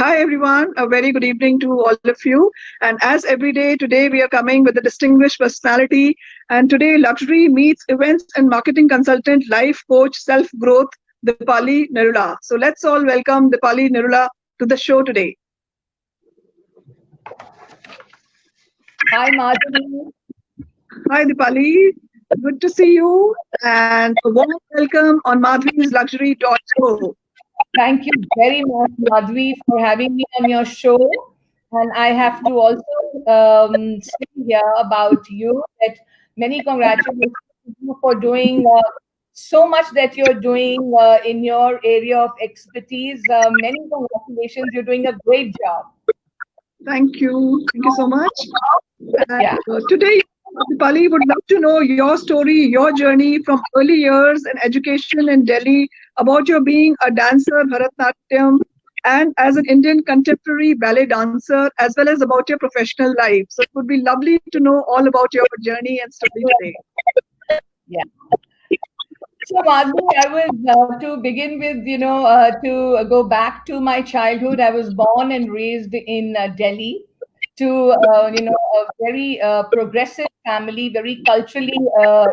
Hi everyone, a very good evening to all of you. And as every day, today we are coming with a distinguished personality. And today, luxury meets events and marketing consultant, life coach, self growth, Deepali Narula. So let's all welcome Deepali Narula to the show today. Hi, Madhavi. Hi Deepali, good to see you. And a warm welcome on Madhavi's Luxury Talk Show. Thank you very much, Madhavi, for having me on your show. And I have to also say here about you that many congratulations to you for doing so much that you're doing in your area of expertise. Many congratulations. You're doing a great job. Thank you. Thank you so much. And Yeah. today, Dipali would love to know your story, your journey from early years and education in Delhi, about your being a dancer, Bharatnatyam, and as an Indian contemporary ballet dancer, as well as about your professional life. So it would be lovely to know all about your journey and story today. Yeah. So, Madhu, I was to begin with, to go back to my childhood. I was born and raised in Delhi, to a very progressive family, very culturally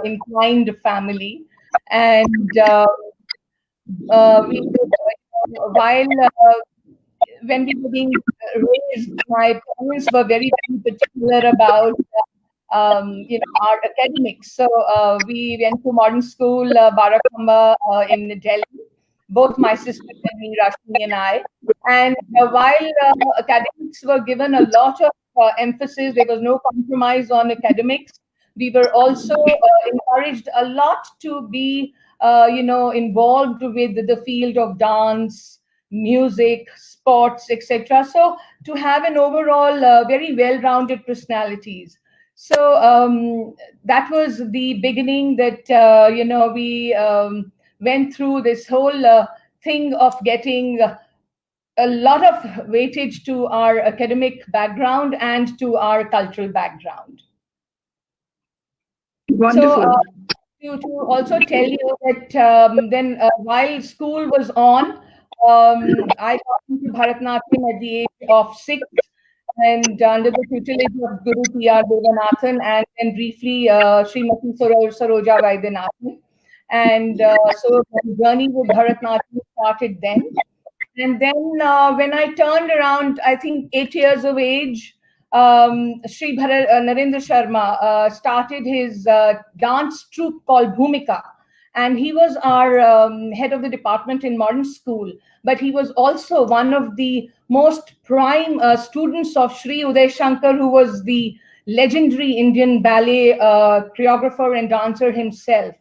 inclined family, and while when we were being raised, my parents were very, very particular about our academics. So we went to modern school, Barakamba in Delhi, both my sister and me, Rashmi and I. And while academics were given a lot of emphasis, there was no compromise on academics. We were also encouraged a lot to be, involved with the field of dance, music, sports, etc. So to have an overall very well-rounded personalities. So that was the beginning that we went through this whole thing of getting a lot of weightage to our academic background and to our cultural background. So Wonderful. to also tell you that then while school was on, I got into Bharatanatyam at the age of 6 and under the tutelage of Guru P.R. Devanathan and then briefly Srimati Saroja Vaidyanathan. And so my journey with Bharatanatyam started then. And then when I turned around, I think 8 years of age, Narendra Sharma started his dance troupe called Bhumika. And he was our head of the department in modern school. But he was also one of the most prime students of Sri Uday Shankar, who was the legendary Indian ballet choreographer and dancer himself.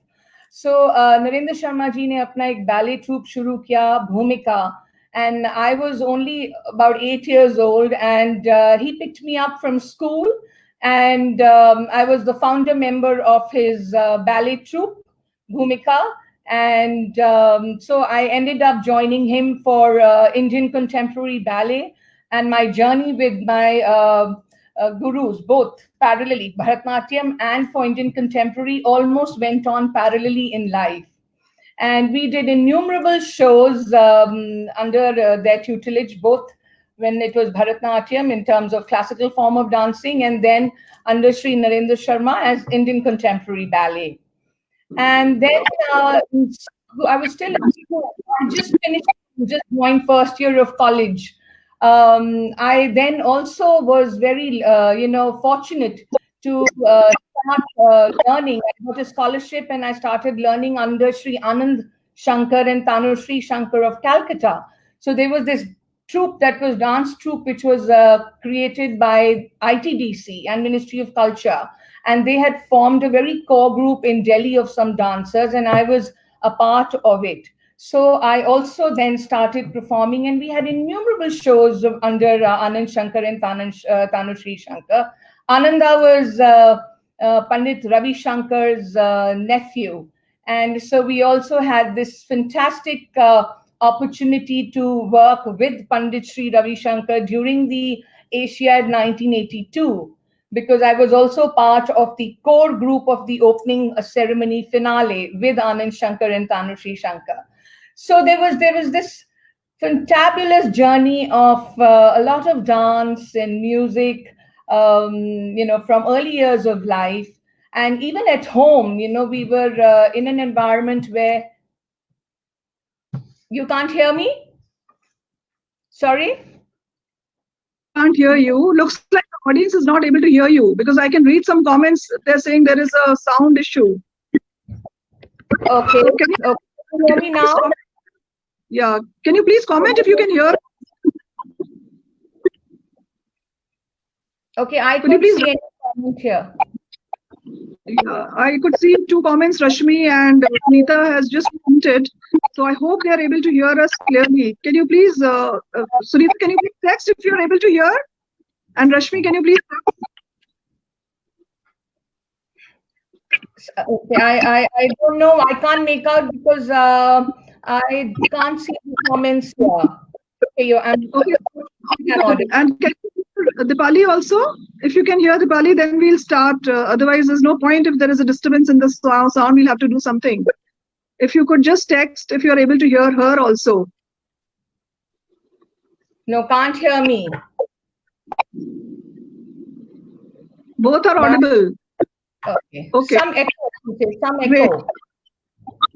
So Narendra Sharma ji ने अपना एक ballet troupe शुरू किया, Bhumika, and I was only about 8 years old, and he picked me up from school, and I was the founder member of his ballet troupe, Bhumika, and so I ended up joining him for Indian contemporary ballet, and my journey with my gurus, both parallelly, Bharatnatyam and for Indian contemporary, almost went on parallelly in life. And we did innumerable shows under their tutelage, both when it was Bharatnatyam in terms of classical form of dancing, and then under Sri Narendra Sharma as Indian contemporary ballet. And then I was still in school. I just finished, just joined first year of college. I then also was very, fortunate to start learning. I got a scholarship and I started learning under Sri Anand Shankar and Tanushree Shankar of Calcutta. So there was this troupe that was dance troupe, which was created by ITDC and Ministry of Culture. And they had formed a very core group in Delhi of some dancers, and I was a part of it. So I also then started performing, and we had innumerable shows under Anand Shankar and Tanushree Shankar. Ananda was Pandit Ravi Shankar's nephew. And so we also had this fantastic opportunity to work with Pandit Sri Ravi Shankar during the Asiad 1982, because I was also part of the core group of the opening ceremony finale with Anand Shankar and Tanushree Shankar. So there was this fantabulous journey of a lot of dance and music, from early years of life. And even at home, we were in an environment where you can't hear me. Sorry. We can't hear you. Looks like the audience is not able to hear you because I can read some comments. They're saying there is a sound issue. Okay. So can you hear me now? Yeah. Can you please comment if you can hear? Okay, I could see any comment here. Yeah, I could see two comments. Rashmi and Sunita has just commented. So I hope they are able to hear us clearly. Can you please, Sunita, can you please text if you're able to hear? And Rashmi, can you please text? Okay, I don't know. I can't make out because I can't see the comments here. Okay, And can Deepali also? If you can hear Deepali, then we'll start. Otherwise, there's no point if there is a disturbance in the sound. We'll have to do something. If you could just text if you're able to hear her also. No, can't hear me. Both are audible. Okay. Some echo. Great.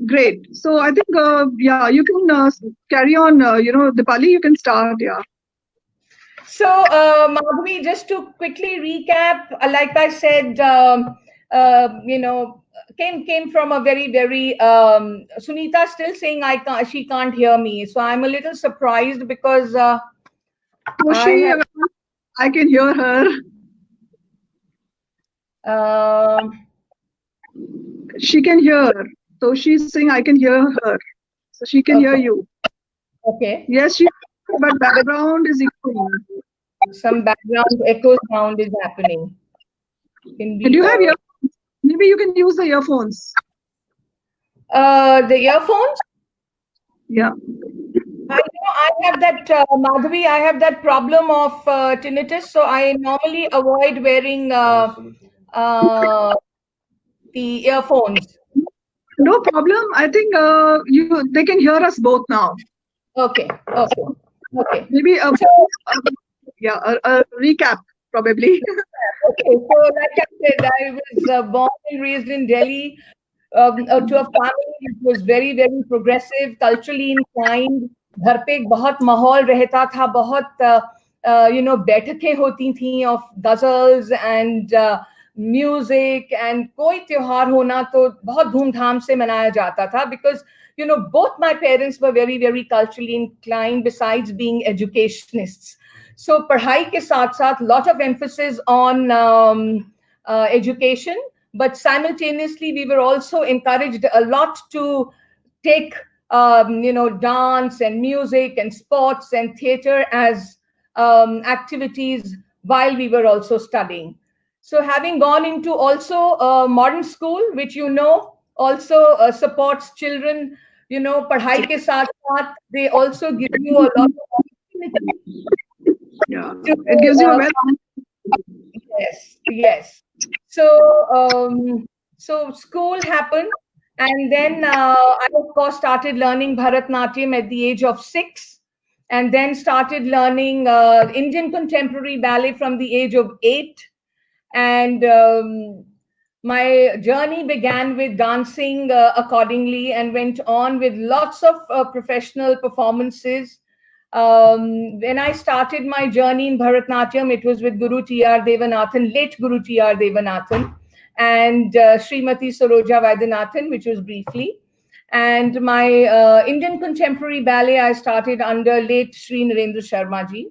Great. So I think, yeah, you can carry on, Deepali, you can start, yeah. So, Madhavi, just to quickly recap, like I said, came from a very, very, Sunita still saying she can't hear me. So I'm a little surprised because I can hear her. She can hear. So she's saying I can hear her. So she can hear you. Okay. Yes, but background is echoing. Some background echo sound is happening. Do you have earphones? Maybe you can use the earphones. The earphones? Yeah. I have that, Madhavi, I have that problem of tinnitus, so I normally avoid wearing the earphones. No problem. I think they can hear us both now. Okay. Maybe a recap probably. Okay, so like I said, I was born and raised in Delhi to a family which was very, very progressive, culturally inclined. घर पे एक बहुत माहौल रहता था, बहुत बैठकें होती थी of ghazals and music, and कोई त्योहार होना तो बहुत धूमधाम से मनाया जाता था because both my parents were very, very culturally inclined besides being educationists. So पढ़ाई के साथ साथ lot of emphasis on education, but simultaneously we were also encouraged a lot to take dance and music and sports and theater as activities while we were also studying. So having gone into also a modern school, which also supports children, padhai ke saath saath, they also give you a lot of opportunity. Yeah, it gives you a Yes. So school happened, and then I of course started learning Bharatnatyam at the age of 6, and then started learning Indian contemporary ballet from the age of 8, and my journey began with dancing accordingly, and went on with lots of professional performances. When I started my journey in Bharatnatyam, it was with Guru T.R. Devanathan, late Guru T.R. Devanathan, and Srimati Saroja Vaidyanathan, which was briefly. And my Indian contemporary ballet, I started under late Sri Narendra Sharma ji.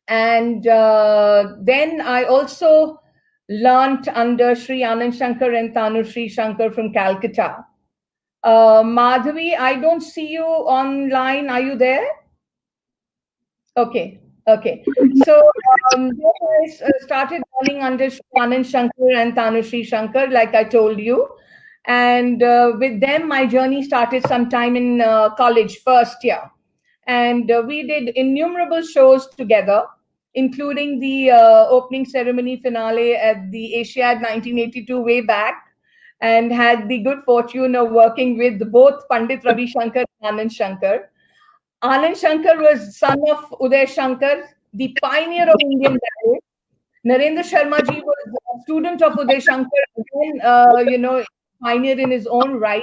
And then I also learnt under Sri Anand Shankar and Tanu Sri Shankar from Calcutta. Madhavi, I don't see you online. Are you there? Okay. So I started learning under Sri Anand Shankar and Tanu Sri Shankar, like I told you. And with them, my journey started sometime in college, first year. And we did innumerable shows together, including the opening ceremony finale at the Asiad 1982 way back, and had the good fortune of working with both Pandit Ravi Shankar and Anand Shankar. Anand Shankar was son of Uday Shankar, the pioneer of Indian ballet. Narendra Sharma ji was a student of Uday Shankar, again, pioneer in his own right.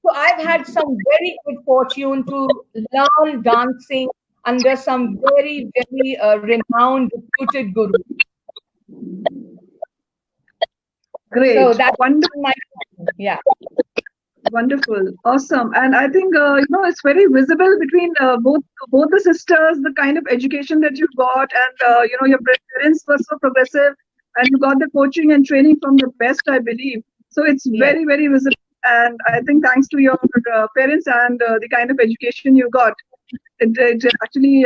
So I've had some very good fortune to learn dancing under some very, very renowned, reputed gurus. Great. So that's Wonderful. my, yeah. Wonderful, awesome, and I think it's very visible between both the sisters, the kind of education that you got, and your parents were so progressive, and you got the coaching and training from the best, I believe. So it's Yes. very very visible, and I think thanks to your parents and the kind of education you got, it actually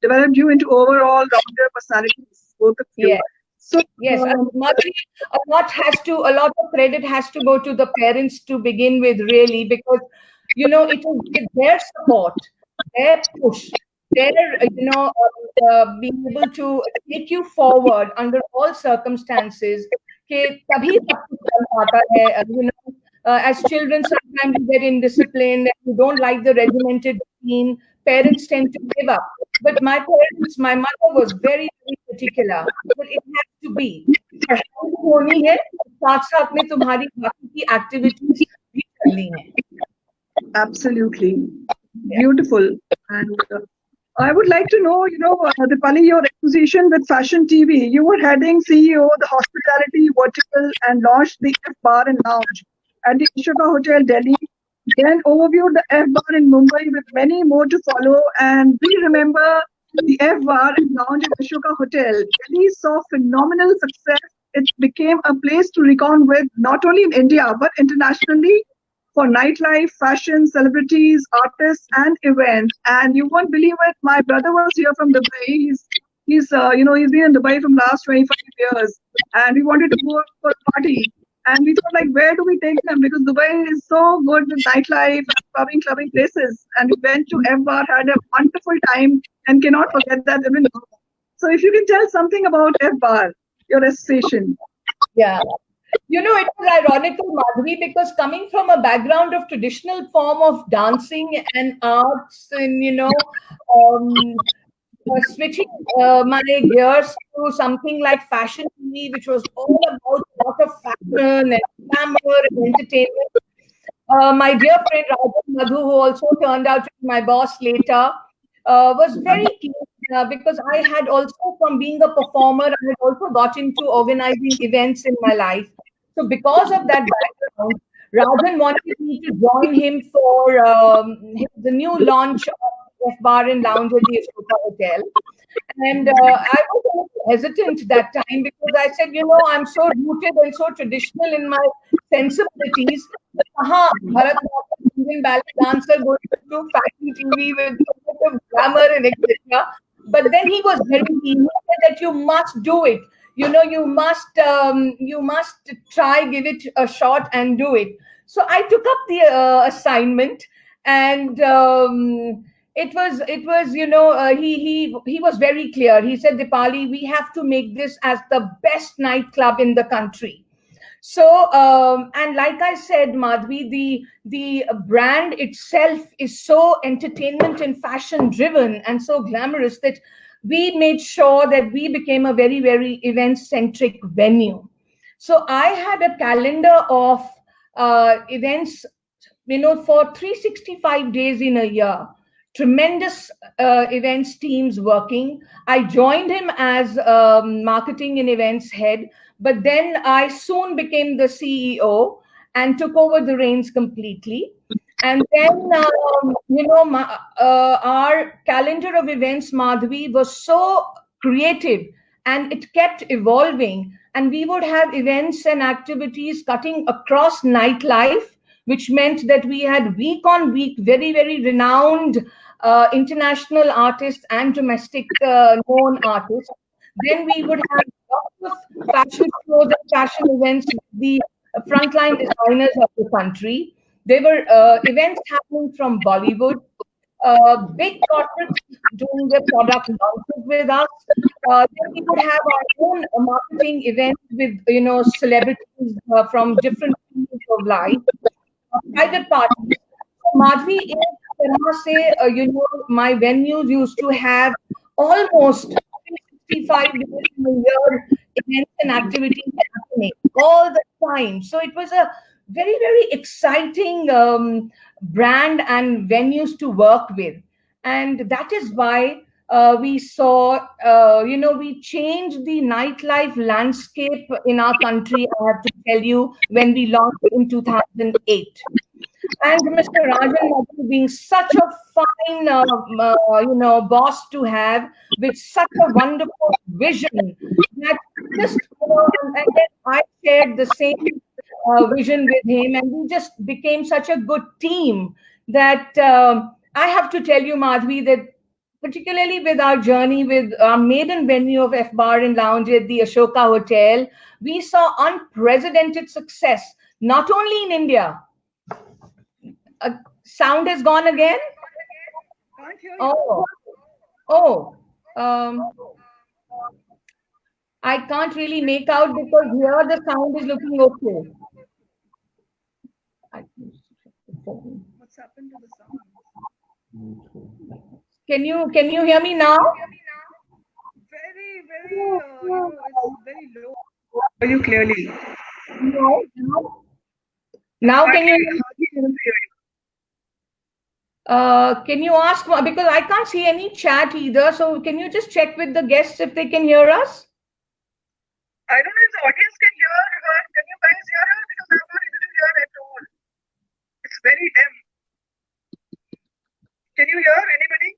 developed you into overall rounder personalities, both of you. Yes. So Yes, Madhavi, a lot of credit has to go to the parents to begin with, really, because it is with their support, their push, their being able to take you forward under all circumstances. कि तभी सब कुछ चल पाता है. As children, sometimes you get indisciplined and you don't like the regimented routine. Parents tend to give up. But my parents, my mother was very, very particular. But it has to be. पढ़ाई भी होनी है, साथ साथ में तुम्हारी बाकी की एक्टिविटीज भी करनी है. Absolutely. Beautiful. And I would like to know, Deepali, your association with Fashion TV. You were heading CEO, the hospitality vertical, and launched the F Bar and Lounge at the Ashoka Hotel, Delhi. Then overviewed the F Bar in Mumbai with many more to follow. And we remember the F Bar and Lounge at Ashoka Hotel. Delhi saw phenomenal success. It became a place to reckon with, not only in India, but internationally, for nightlife, fashion, celebrities, artists, and events. And you won't believe it. My brother was here from Dubai. He's been in Dubai from last 25 years, and we wanted to go for a party. And we thought, like, where do we take them? Because Dubai is so good with nightlife, clubbing places. And we went to F Bar, had a wonderful time, and cannot forget that even now. So, if you can tell something about F Bar, your association. Yeah. It was ironical, Madhavi, because coming from a background of traditional form of dancing and arts and, switching my gears to something like fashion TV, which was all about a lot of fashion and glamour and entertainment. My dear friend Rajan Madhu, who also turned out to be my boss later, was very keen because I had also, from being a performer, I had also got into organizing events in my life. So because of that background, Rajan wanted me to join him for the new launch of F Bar and Lounge at the Ashoka Hotel. And I was a little hesitant that time because I said, I'm so rooted and so traditional in my sensibilities. Bharatanatyam, Indian ballet dancer going to fashion TV with a bit of glamour and etc. But then he was very keen. He said that you must do it. You must try, give it a shot, and do it. So I took up the assignment, and he was very clear. He said, Deepali, we have to make this as the best nightclub in the country. So, and like I said, Madhavi, the brand itself is so entertainment and fashion driven and so glamorous that we made sure that we became a very, very event centric venue. So I had a calendar of events, for 365 days in a year. Tremendous events teams working. I joined him as marketing and events head, but then I soon became the CEO and took over the reins completely. And then, our calendar of events, Madhavi, was so creative and it kept evolving. And we would have events and activities cutting across nightlife, which meant that we had week on week very, very renowned international artists and domestic known artists. Then we would have lots of fashion shows and fashion events with the frontline designers of the country. There were events happening from Bollywood, big corporates doing their product launches with us. Then we would have our own marketing events with celebrities from different fields of life, private parties. So Madhvi is तरह से, my venues used to have almost 365 days in a year events and activities happening all the time. So it was a very, very exciting brand and venues to work with. And that is why we saw, we changed the nightlife landscape in our country, I have to tell you, when we launched in 2008. And Mr. Rajan Madhavi being such a fine, boss to have, with such a wonderful vision, that just, and then I shared the same vision with him, and we just became such a good team that I have to tell you, Madhavi, that particularly with our journey with our maiden venue of F Bar and Lounge at the Ashoka Hotel, we saw unprecedented success, not only in India. Sound has gone again? Can't hear you. Oh, um, I can't really make out because here the sound is looking okay. What's happened to the sound? Can you hear me now? Very, very, it's very low. Hear you clearly. No. Now can you Hardly able to hear you. can you ask, because I can't see any chat either, so can you just check with the guests if they can hear us? I don't know if the audience can hear her. Can you guys hear her? Because I'm not able to hear at all. It's very dim. Can you hear anybody?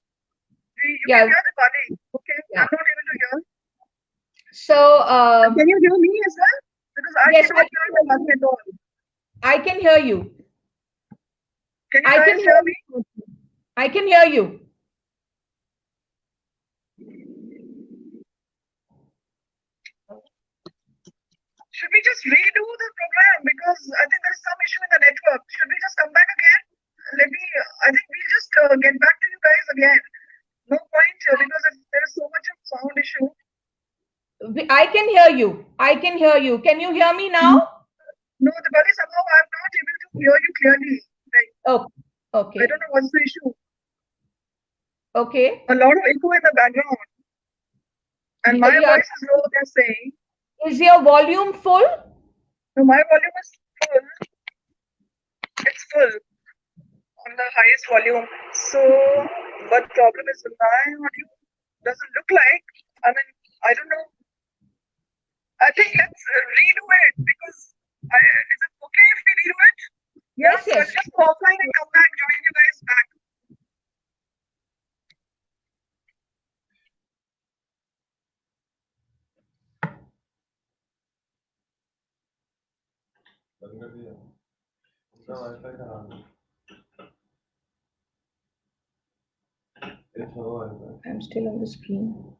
You Yeah. can hear the party. Okay. Yeah. I'm not able to hear. So Can you hear me as well? Because I yes, cannot hear the party at all. I can hear you. Can you I guys can hear me? I can hear you. Should we just redo the program? Because I think there's some issue in the network. Should we just come back again? I think we'll just get back to you guys again. No point because there is so much of sound issue. I can hear you. I can hear you. Can you hear me now? No, Deepali, somehow I'm not able to hear you clearly. Like, Oh, okay. I don't know what's the issue. Okay. A lot of echo in the background. And my Yeah. voice is low, they're saying. Is your volume full? No, my volume is full. It's full on the highest volume. So, but the problem is my audio doesn't look like. I mean, I don't know. I think let's redo it because is it okay if we redo it? Yeah, Yes, so yes. I'll just go offline and come back, join you guys back. I'm still on the screen.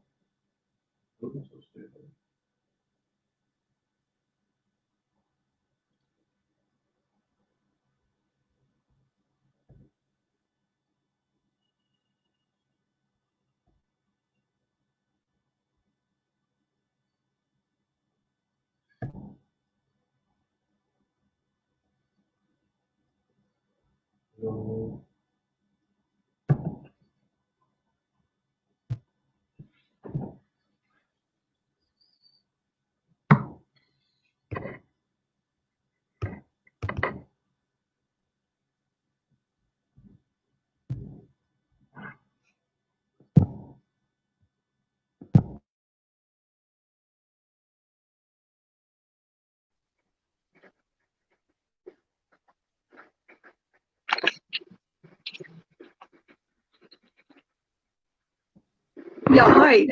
Yeah, hi.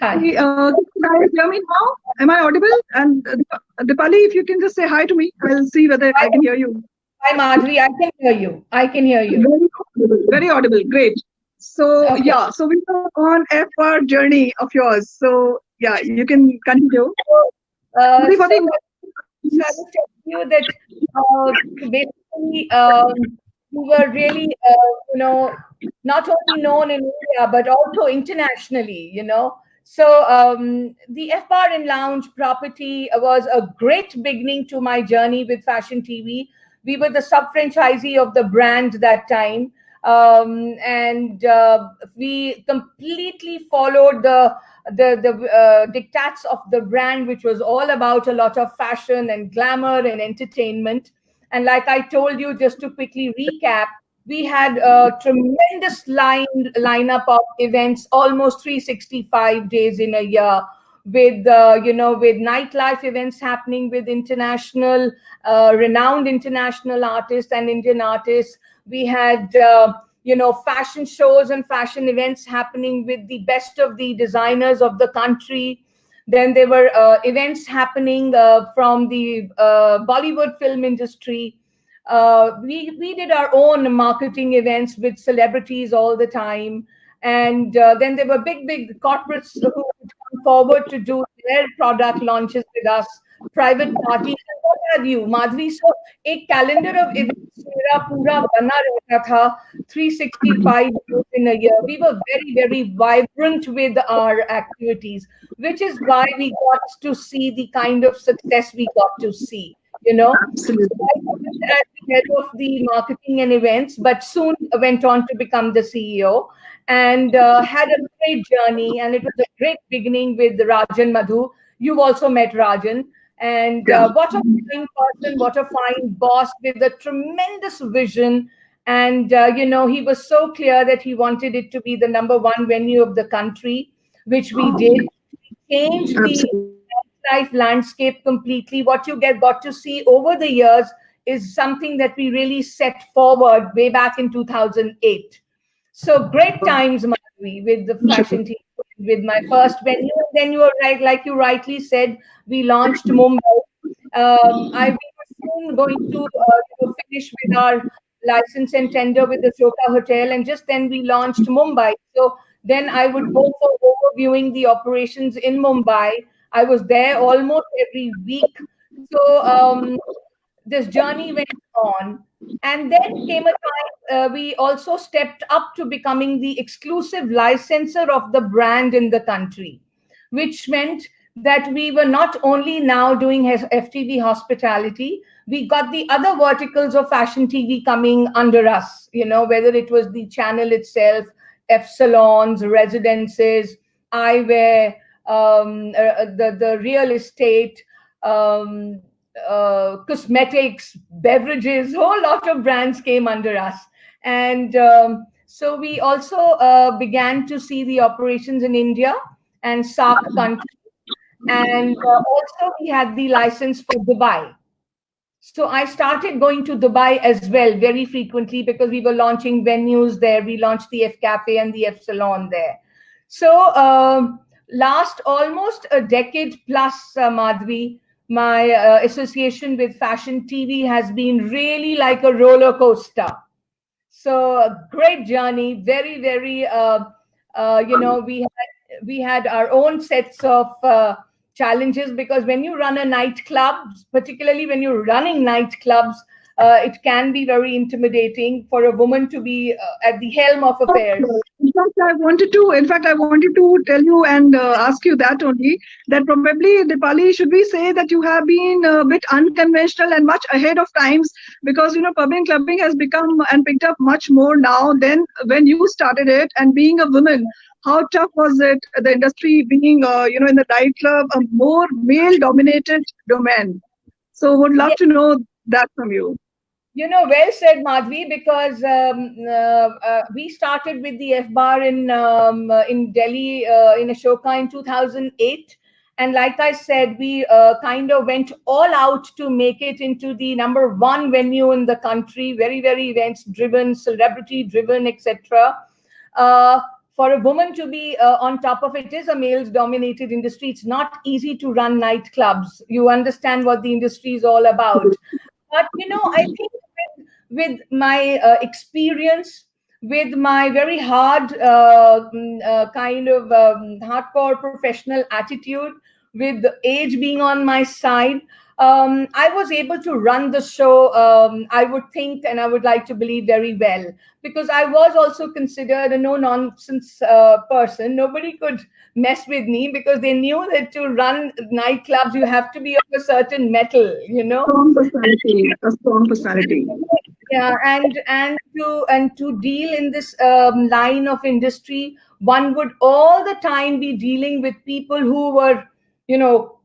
Hi. Can you guys hear me now? Am I audible? And Deepali, if you can just say hi to me, I'll see whether I can hear you. Hi, Madhavi. I can hear you. I can hear you. Very audible. Great. So Okay. yeah, so we are on FR journey of yours. So yeah, you can continue. So I Madhavi, was telling you that basically we were really, not only known in India but also internationally. So the F Bar and Lounge property was a great beginning to my journey with Fashion TV. We were the sub-franchisee of the brand that time. and we completely followed the diktats of the brand, which was all about a lot of fashion and glamour and entertainment. And like I told you, just to quickly recap, we had a tremendous lineup of events, almost 365 days in a year, with with nightlife events happening with international renowned international artists and Indian artists. We had fashion shows and fashion events happening with the best of the designers of the country. Then there were events happening from the Bollywood film industry. We did our own marketing events with celebrities all the time. And then there were big corporates who would come forward to do their product launches with us, private parties, and what have you, Madhvi. So a calendar of events मेरा पूरा बना रहता था 365 days in a year. We were very vibrant with our activities, which is why we got to see the kind of success we got to see. So Absolutely. I started as the head of the marketing and events, but soon went on to become the CEO, and had a great journey. And it was a great beginning with Rajan Madhu. You've also met Rajan. And Yeah. what a fine person, what a fine boss with a tremendous vision. And, he was so clear that he wanted it to be the number one venue of the country, which we did. Changed the Absolutely. life landscape completely. What you got to see over the years is something that we really set forward way back in 2008. So great times, Madhvi, with the fashion team, with my first venue. And then you were right, like you rightly said, we launched Mumbai. We were soon going to finish with our license and tender with the Joka Hotel, and just then we launched Mumbai. So then I would go for overviewing the operations in Mumbai. I was there almost every week. So this journey went on. And then came a time we also stepped up to becoming the exclusive licensor of the brand in the country, which meant that we were not only now doing FTV hospitality, we got the other verticals of fashion TV coming under us, whether it was the channel itself, F salons, residences, eyewear, the real estate, um, cosmetics, beverages, whole lot of brands came under us. And so we also began to see the operations in India and SAARC countries. And also we had the license for Dubai. So I started going to Dubai as well very frequently because we were launching venues there. We launched the F Cafe and the F Salon there. So last almost a decade plus, Madhvi, my association with fashion TV has been really like a roller coaster. So a great journey, very we had our own sets of challenges, because when you run a nightclub, particularly when you're running nightclubs, it can be very intimidating for a woman to be at the helm of affairs. In fact, I wanted to tell you and ask you that only, that probably, Dipali, should we say that you have been a bit unconventional and much ahead of times, because pub and clubbing has become and picked up much more now than when you started it. And being a woman, how tough was it? The industry being in the nightclub, a more male-dominated domain. So, would love to know that from you. Well said, Madhvi, because we started with the F bar in Delhi in Ashoka in 2008. And like I said, we kind of went all out to make it into the number one venue in the country, very events driven, celebrity driven, etc. For a woman to be on top of it, is a males dominated industry. It's not easy to run nightclubs. You understand what the industry is all about. But I think with my experience, with my very hard kind of hardcore professional attitude, with the age being on my side, I was able to run the show, I would think, and I would like to believe, very well, because I was also considered a no nonsense person. Nobody could mess with me because they knew that to run nightclubs you have to be of a certain metal. Strong personality, a strong personality. Yeah, and to deal in this line of industry, one would all the time be dealing with people who were, you know,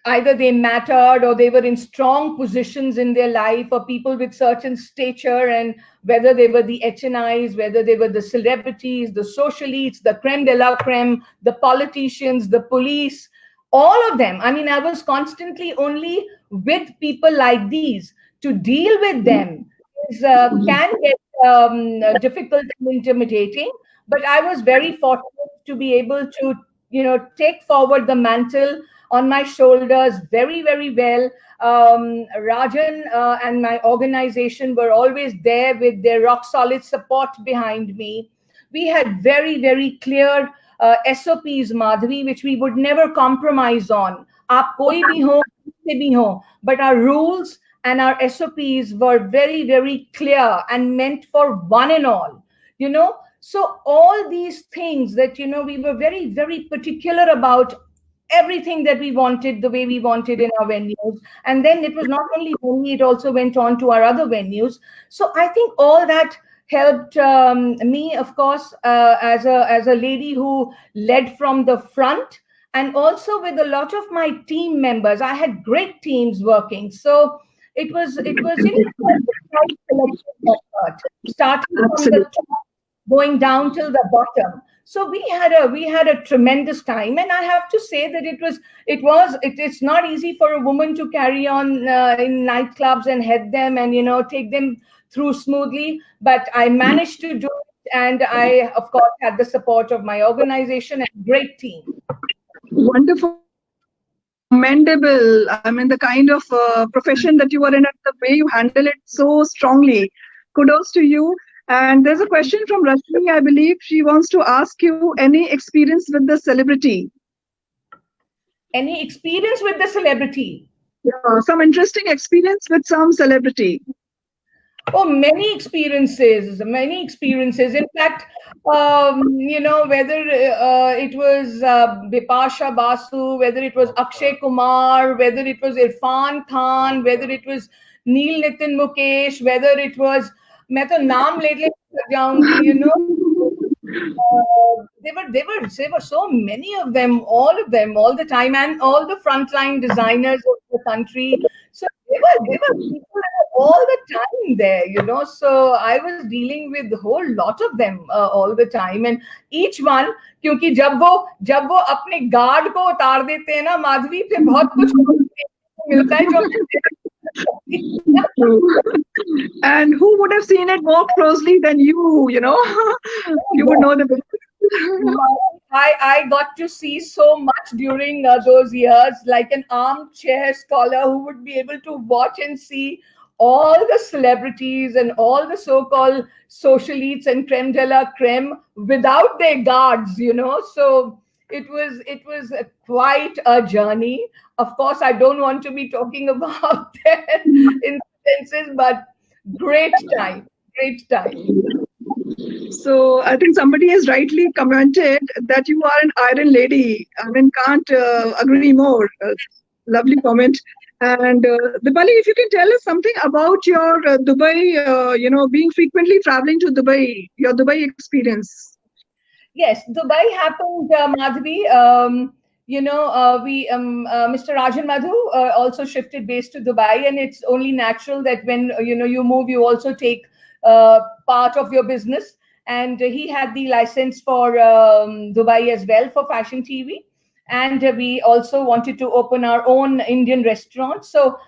either they mattered or they were in strong positions in their life, or people with certain stature, and whether they were the HNIs, whether they were the celebrities, the social elites, the creme de la creme, the politicians, the police, all of them. I mean, I was constantly only with people like these. To deal with them is can get difficult and intimidating, but I was very fortunate to be able to, take forward the mantle on my shoulders very, very well. Rajan and my organization were always there with their rock solid support behind me. We had very, very clear SOPs, Madhavi, which we would never compromise on. Aap koi bhi ho, kisi bhi ho. But our rules and our SOPs were very, very clear and meant for one and all. So all these things that, we were very, very particular about everything that we wanted the way we wanted in our venues. And then it was not only venue, it also went on to our other venues. So I think all that helped me, of course, as a lady who led from the front, and also with a lot of my team members. I had great teams working. So it was quite collective effort, starting from the Absolutely. top, going down till the bottom. So we had a tremendous time, and I have to say that it's not easy for a woman to carry on in nightclubs and head them and take them through smoothly. But I managed to do it, and I, of course, had the support of my organization and great team. Wonderful, commendable. I mean, the kind of profession that you are in and the way you handle it so strongly. Kudos to you. And there's a question from Rashmi, I believe. She wants to ask you any experience with the celebrity. Any experience with the celebrity? Yeah, some interesting experience with some celebrity. Oh, many experiences, many experiences. In fact, whether it was Bipasha Basu, whether it was Akshay Kumar, whether it was Irfan Khan, whether it was Neil Nitin Mukesh, whether it was, मैं तो नाम ले जाऊंगी, there were so many of them, all the time, and all the frontline designers of the country. So they were people all the time there, So I was dealing with a whole lot of them all the time, and each one, क्योंकि जब वो अपने guard को उतार देते हैं ना माधवी, फिर बहुत कुछ मिलता है जो And who would have seen it more closely than you, You would know the business. I got to see so much during those years, like an armchair scholar who would be able to watch and see all the celebrities and all the so-called social elites and creme de la creme without their guards, So it was quite a journey. Of course, I don't want to be talking about their incidences, but great time, great time. So I think somebody has rightly commented that you are an iron lady. I mean, can't agree more. Lovely comment. And Deepali, if you can tell us something about your Dubai, being frequently traveling to Dubai, your Dubai experience. Yes, Dubai happened, Madhavi. Mr. Rajan Madhu also shifted base to Dubai, and it's only natural that when you move, you also take part of your business. And he had the license for Dubai as well for fashion TV, and we also wanted to open our own Indian restaurant. So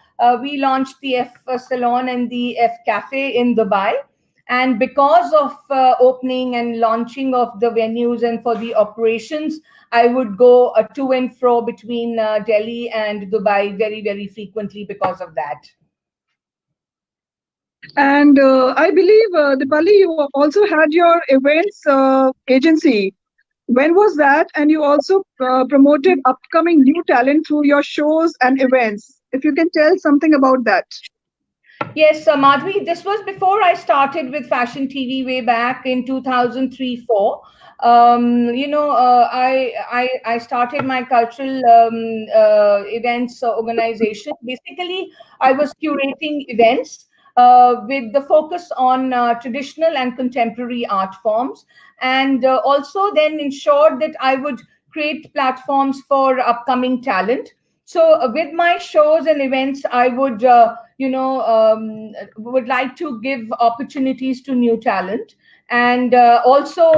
we launched the F Salon and the F Cafe in Dubai. And because of opening and launching of the venues and for the operations, I would go to and fro between Delhi and Dubai very, very frequently because of that. And I believe, Deepali, you also had your events agency. When was that? And you also promoted upcoming new talent through your shows and events. If you can tell something about that. Yes, Madhvi, this was before I started with Fashion TV way back in 2003-4. I started my cultural events organization. Basically, I was curating events with the focus on traditional and contemporary art forms, and also then ensured that I would create platforms for upcoming talent. So with my shows and events, I would, would like to give opportunities to new talent, and also,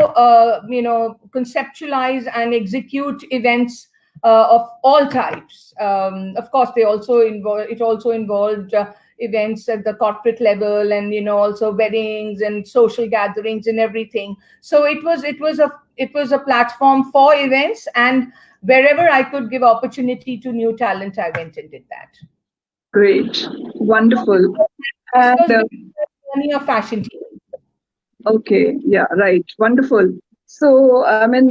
conceptualize and execute events of all types. Of course, it also involved events at the corporate level, and also weddings and social gatherings and everything. So it was a platform for events, and wherever I could give opportunity to new talent, I went and did that. Great. Wonderful. This And was the journey of fashion TV. okay, yeah, right. Wonderful. So, I mean,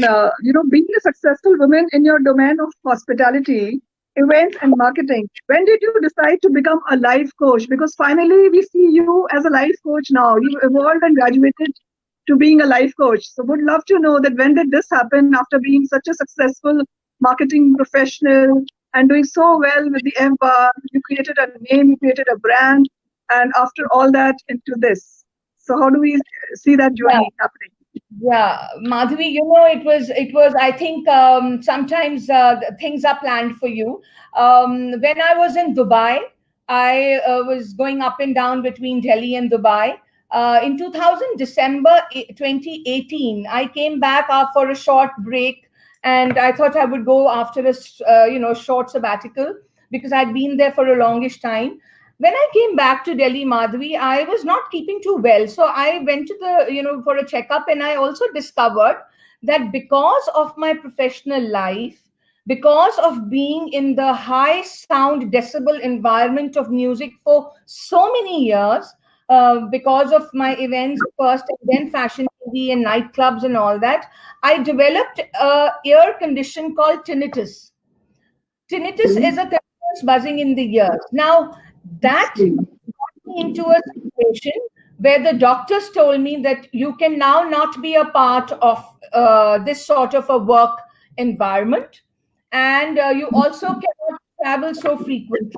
being a successful woman in your domain of hospitality, events, and marketing, when did you decide to become a life coach? Because finally, we see you as a life coach now. You evolved and graduated to being a life coach. So, would love to know that when did this happen after being such a successful marketing professional and doing so well with the F bar? You created a name, you created a brand, and after all that, into this. So how do we see that Yeah. journey happening? Yeah, Madhavi, I think sometimes things are planned for you. When I was in Dubai, I was going up and down between Delhi and Dubai. In 2000, December 2018, I came back for a short break, and I thought I would go after short sabbatical, because I'd been there for a longish time. When I came back to Delhi, Madhavi, I was not keeping too well. So I went to for a checkup, and I also discovered that because of my professional life, because of being in the high sound decibel environment of music for so many years, because of my events first and then fashion TV and nightclubs and all that, I developed a ear condition called tinnitus. Tinnitus is a continuous buzzing in the ears. Now, that got me into a situation where the doctors told me that you can now not be a part of this sort of a work environment, and you also cannot travel so frequently.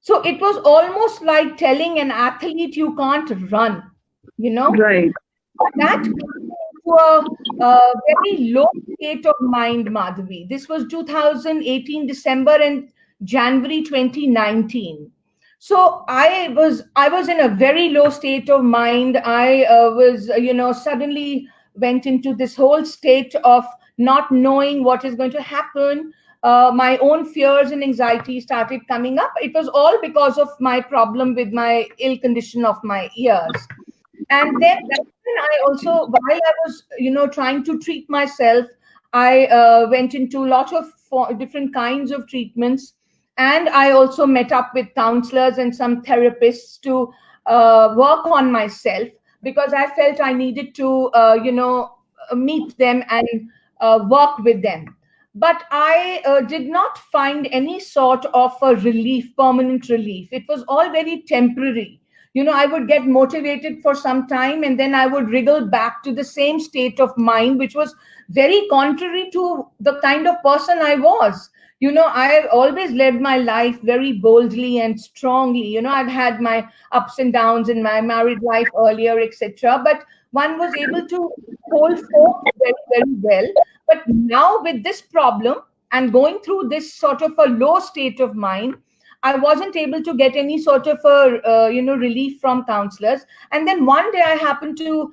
So it was almost like telling an athlete you can't run, you know Right. that got me into a very low state of mind, Madhavi. This was 2018 December and January 2019. So I was in a very low state of mind. I was suddenly went into this whole state of not knowing what is going to happen. My own fears and anxiety started coming up. It was all because of my problem with my ill condition of my ears. And then that's when I also, while I was trying to treat myself, I went into a lot of different kinds of treatments, and I also met up with counselors and some therapists to work on myself, because I felt I needed to meet them and work with them. But I did not find any sort of a relief, permanent relief. It was all very temporary. I would get motivated for some time, and then I would wriggle back to the same state of mind, which was very contrary to the kind of person I was. I have always led my life very boldly and strongly. I've had my ups and downs in my married life earlier, etc., but one was able to hold forth very, very well. But now, with this problem and going through this sort of a low state of mind, I wasn't able to get any sort of a relief from counselors. And then one day I happened to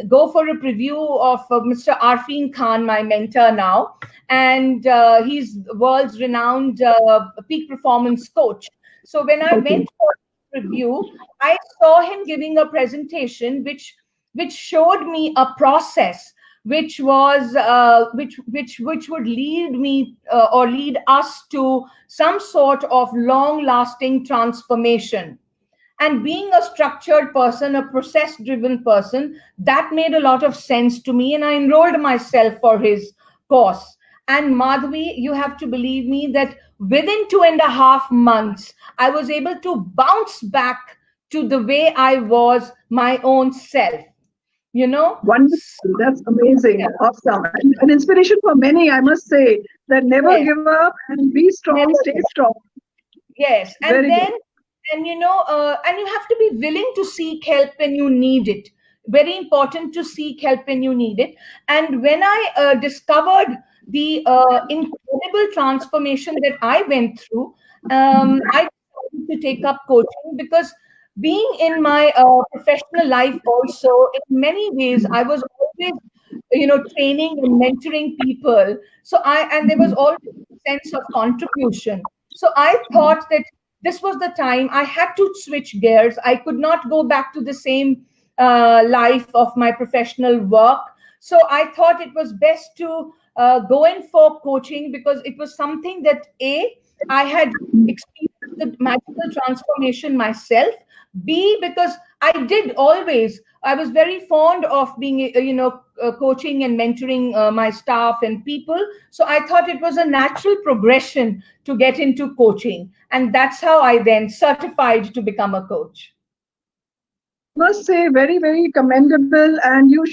go for a preview of Mr. Arfin Khan, my mentor now, and he's world's renowned peak performance coach. So when I Okay. went for review, I saw him giving a presentation which showed me a process which was which would lead me or lead us to some sort of long lasting transformation. And being a structured person, a process driven person, that made a lot of sense to me, and I enrolled myself for his course. And Madhavi, you have to believe me that within 2.5 months I was able to bounce back to the way I was, my own self, you know Wonderful. That's amazing. yeah. Awesome. And an inspiration for many, I must say, that never Yes, give up and be strong, never stay give up. strong. Yes, and Very then good. And and you have to be willing to seek help when you need it. Very important to seek help when you need it. And when I discovered the incredible transformation that I went through, I decided to take up coaching, because being in my professional life also, in many ways I was always training and mentoring people. So and there was always a sense of contribution. So I thought that this was the time I had to switch gears. I could not go back to the same life of my professional work. So I thought it was best to go in for coaching, because it was something that I had experienced the magical transformation myself. B, because I was very fond of being coaching and mentoring my staff and people. So I thought it was a natural progression to get into coaching, and that's how I then certified to become a coach. I must say, very, very commendable, and you're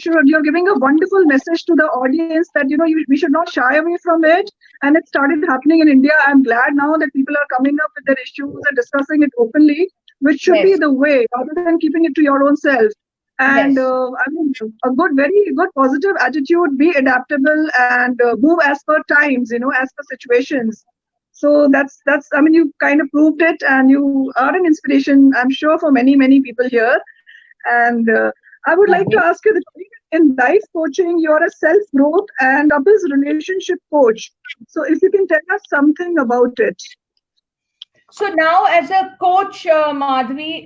giving a wonderful message to the audience that we should not shy away from it. And it started happening in India. I'm glad now that people are coming up with their issues and discussing it openly, which should be Yes, the way, rather than keeping it to your own self. And yes. I mean, a good, very good positive attitude, be adaptable, and move as per times, as per situations. So that's. I mean, you kind of proved it, and you are an inspiration, I'm sure, for many, many people here. And I would like to Lovely. ask you that in life coaching, you're a self growth and couples relationship coach. So if you can tell us something about it. So now, as a coach, Madhavi,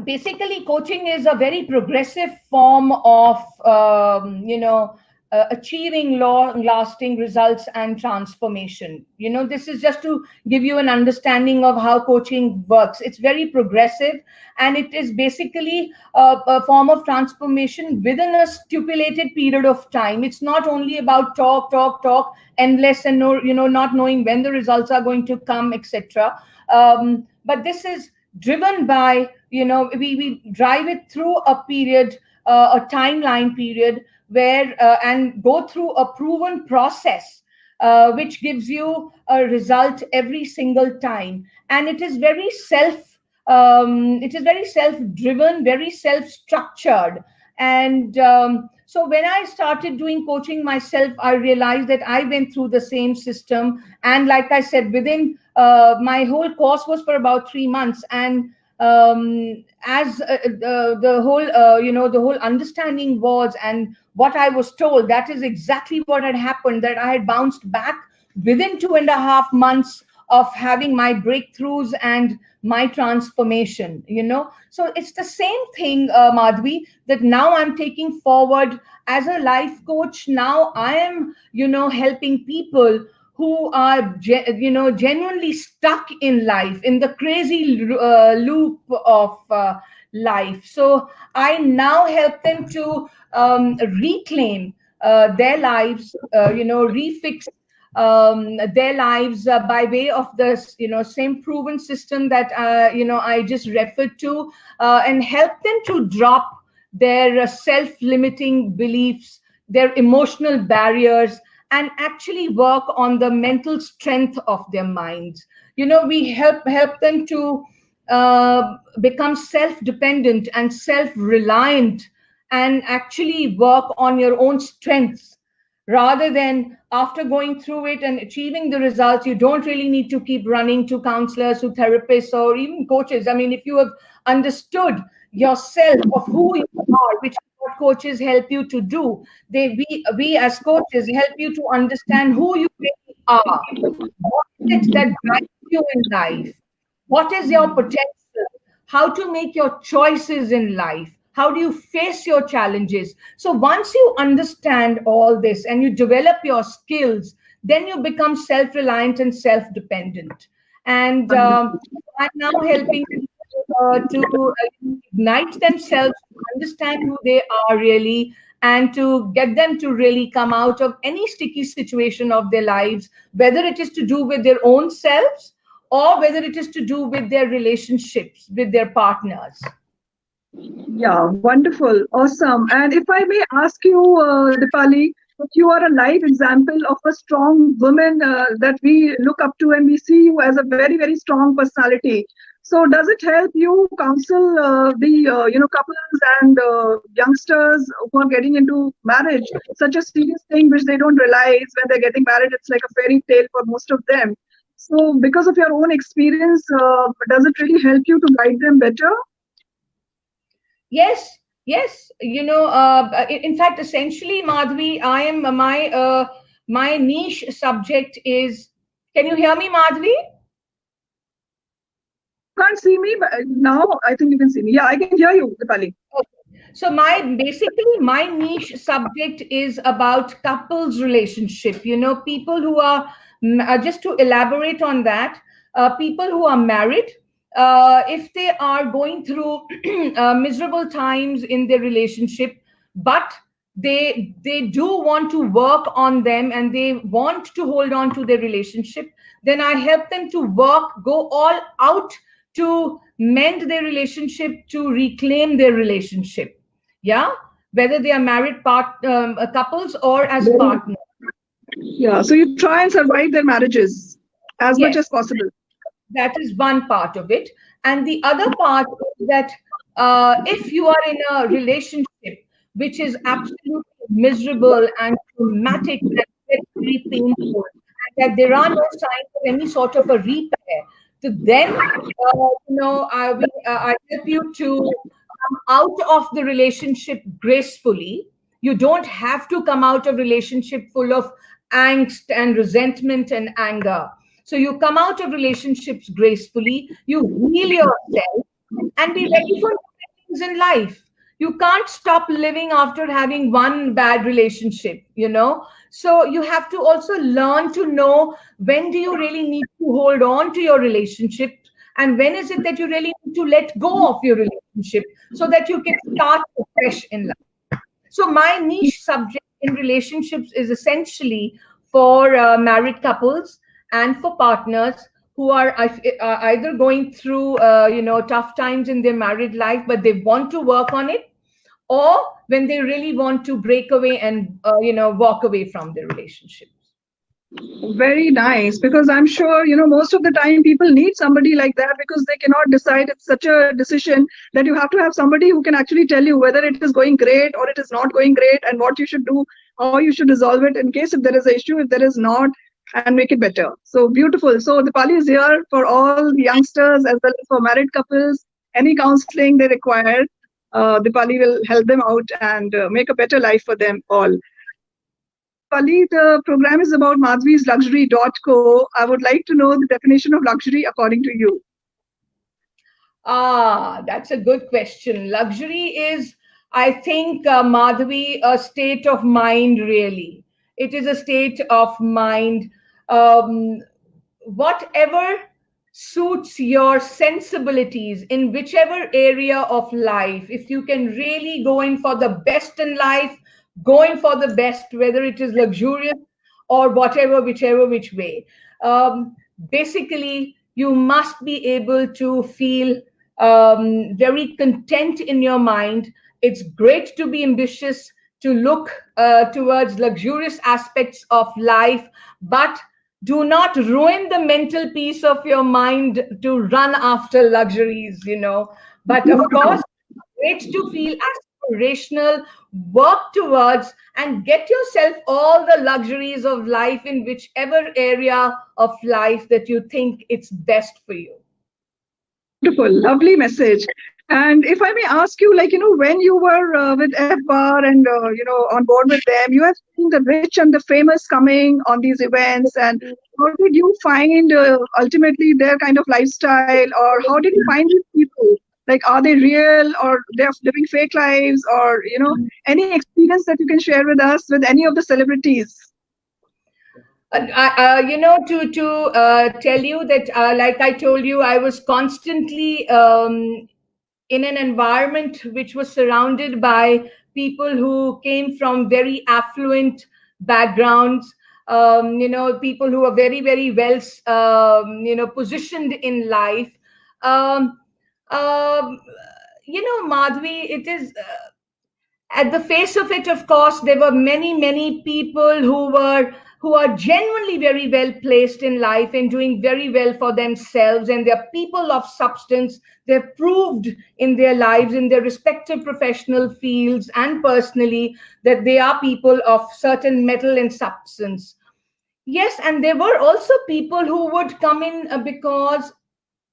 basically coaching is a very progressive form of achieving long lasting results and transformation. This is just to give you an understanding of how coaching works. It's very progressive, and it is basically a form of transformation within a stipulated period of time. It's not only about talk endless, and not knowing when the results are going to come, etc. But this is driven by, we drive it through a period, a timeline period, where and go through a proven process, which gives you a result every single time. And it is very self driven, very self structured. And so when I started doing coaching myself, I realized that I went through the same system. And like I said, within my whole course was for about 3 months. And as the whole understanding was, and what I was told, that is exactly what had happened, that I had bounced back within 2.5 months of having my breakthroughs and my transformation. So it's the same thing, Madhvi, that now I'm taking forward as a life coach. Now I am helping people who are genuinely stuck in life, in the crazy loop of life. So I now help them to reclaim their lives, refix their lives by way of this same proven system that I just referred to, and help them to drop their self-limiting beliefs, their emotional barriers, and actually work on the mental strength of their minds. We help them to become self-dependent and self-reliant, and actually work on your own strengths, rather than after going through it and achieving the results, you don't really need to keep running to counselors, to therapists, or even coaches. I mean, if you have understood yourself of who you are, which is what coaches help you to do, we as coaches help you to understand who you really are. What is it that drives you in life? What is your potential? How to make your choices in life? How do you face your challenges? So once you understand all this and you develop your skills, then you become self-reliant and self-dependent. And I'm now helping people to ignite themselves, to understand who they are really, and to get them to really come out of any sticky situation of their lives, whether it is to do with their own selves, or whether it is to do with their relationships with their partners. Yeah, wonderful, awesome. And if I may ask you, Dipali, But you are a live example of a strong woman that we look up to, and we see you as a very, very strong personality. So, does it help you counsel the couples and youngsters who are getting into marriage? Such a serious thing which they don't realize when they're getting married. It's like a fairy tale for most of them. So, because of your own experience, does it really help you to guide them better? Yes, yes. In fact, essentially, Madhavi, I am my niche subject is. Can you hear me, Madhavi? You can't see me, but now I think you can see me. Yeah, I can hear you, Dipali. So my niche subject is about couples relationship. People who are just to elaborate on that, people who are married, if they are going through miserable times in their relationship, but they do want to work on them and they want to hold on to their relationship, then I help them to go all out to mend their relationship, to reclaim their relationship. Yeah, whether they are married couples or as partners. Yeah, so you try and survive their marriages as much as Yes, possible. that is one part of it. And the other part is that if you are in a relationship which is absolutely miserable and traumatic and very, very painful, and that there are no signs of any sort of a repair, so then I help you to come out of the relationship gracefully. You don't have to come out of relationship full of angst and resentment and anger. So you come out of relationships gracefully, you heal yourself, and be ready for new things in life. You can't stop living after having one bad relationship. So you have to also learn to know when do you really need to hold on to your relationship, and when is it that you really need to let go of your relationship so that you can start fresh in life. So my niche subject in relationships is essentially for married couples and for partners who are either going through tough times in their married life, but they want to work on it, or when they really want to break away and walk away from their relationships. Very nice, because I'm sure, most of the time people need somebody like that because they cannot decide. It's such a decision that you have to have somebody who can actually tell you whether it is going great or it is not going great, and what you should do, how you should resolve it in case if there is an issue, if there is not, and make it better. So beautiful. So the Pali is here for all the youngsters as well as for married couples. Any counseling they require, the Pali will help them out and make a better life for them all. Pali, the program is about madhvisluxury.co. I would like to know the definition of luxury according to you. That's a good question. Luxury is, I think, Madhavi, a state of mind, really. It is a state of mind. Um, Whatever suits your sensibilities in whichever area of life, if you can really go in for the best in life, go in for the best, whether it is luxurious or whatever, whichever which way. Basically, you must be able to feel very content in your mind. It's great to be ambitious, to look towards luxurious aspects of life, but do not ruin the mental peace of your mind to run after luxuries. But of course, great to feel aspirational, work towards, and get yourself all the luxuries of life in whichever area of life that you think it's best for you. Beautiful, lovely message. And if I may ask you, when you were with F Bar and, on board with them, you have seen the rich and the famous coming on these events. And how did you find ultimately their kind of lifestyle, or how did you find these people? Like, are they real, or they're living fake lives, or, any experience that you can share with us with any of the celebrities? To tell you that, like I told you, I was constantly in an environment which was surrounded by people who came from very affluent backgrounds. People who are very, very well, positioned in life. Um, um, Madhvi, it is. at the face of it, of course, there were many people who are genuinely very well placed in life and doing very well for themselves, and they're people of substance. They've proved in their lives, in their respective professional fields and personally, that they are people of certain metal and substance. Yes, and there were also people who would come in because,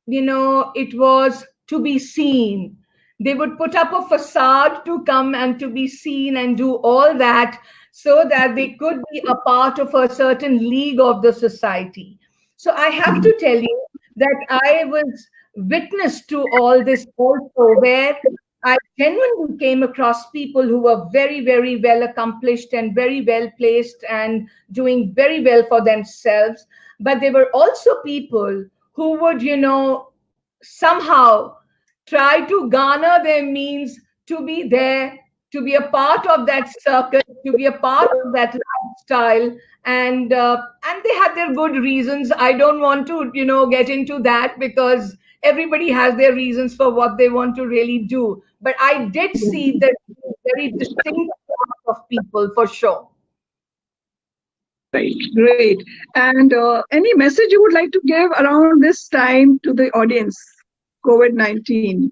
it was to be seen. They would put up a facade to come and to be seen and do all that so that they could be a part of a certain league of the society. So I have to tell you that I was witness to all this also, where I genuinely came across people who were very well accomplished and very well placed and doing very well for themselves. But there were also people who would, somehow try to garner their means to be there, to be a part of that circle, to be a part of that lifestyle, and they had their good reasons. I don't want to, get into that, because everybody has their reasons for what they want to really do. But I did see that very distinct class of people for sure. Right, great. And any message you would like to give around this time to the audience, COVID-19?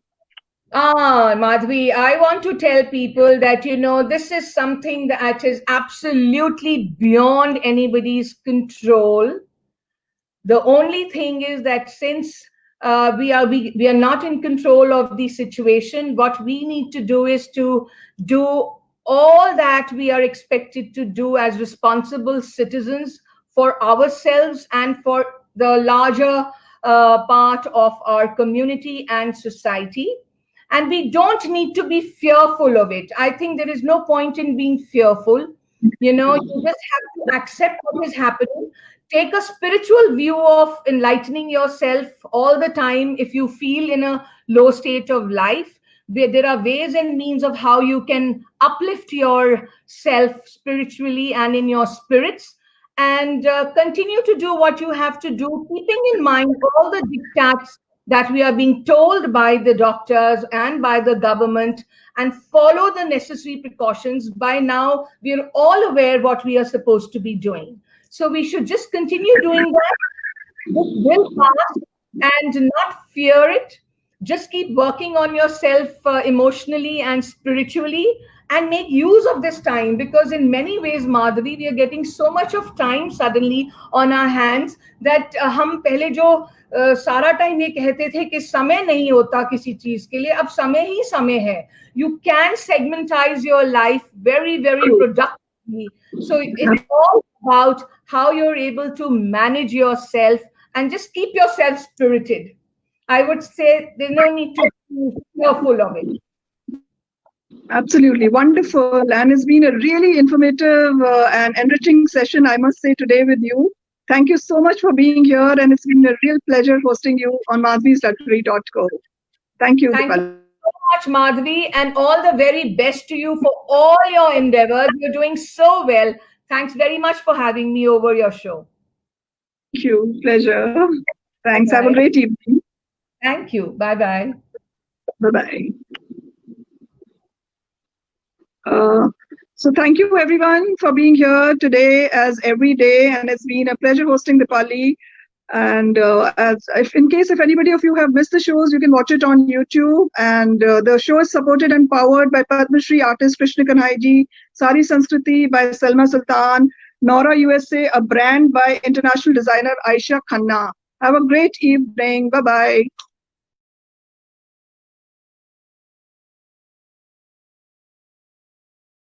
Madhavi, I want to tell people that, this is something that is absolutely beyond anybody's control. The only thing is that since we are not in control of the situation, what we need to do is to do all that we are expected to do as responsible citizens for ourselves and for the larger part of our community and society. And we don't need to be fearful of it. I think there is no point in being fearful. You just have to accept what is happening. Take a spiritual view of enlightening yourself all the time. If you feel in a low state of life, there are ways and means of how you can uplift yourself spiritually and in your spirits, and continue to do what you have to do, keeping in mind all the diktats that we are being told by the doctors and by the government, and follow the necessary precautions. By now, we are all aware what we are supposed to be doing. So we should just continue doing that. This will pass, and not fear it. Just keep working on yourself emotionally and spiritually, and make use of this time, because in many ways, Madhavi, we are getting so much of time suddenly on our hands that हम पहले जो सारा time ये कहते थे कि समय नहीं होता किसी चीज के लिए, अब समय ही समय है. You can segmentize your life very productively. So it's all about how you're able to manage yourself and just keep yourself spirited. I would say there's no need to be fearful of it. Absolutely wonderful, and it's been a really informative and enriching session, I must say, today with you. Thank you so much for being here, and it's been a real pleasure hosting you on madhavisluxury.co. Thank you, Thank Deepali. you so much, Madhavi, and all the very best to you for all your endeavors. You're doing so well. Thanks very much for having me over your show. Thank you. Pleasure. Thanks. Bye-bye. Have a great evening. Thank you. Bye-bye. Bye-bye. So thank you everyone for being here today, as every day, and it's been a pleasure hosting Deepali. And if anybody of you have missed the shows, you can watch it on YouTube. And the show is supported and powered by Padma Shri artist Krishna Kanhaiji, Sari Sanskriti by Selma Sultan, Nora USA, a brand by international designer Aisha Khanna. Have a great evening. Bye-bye.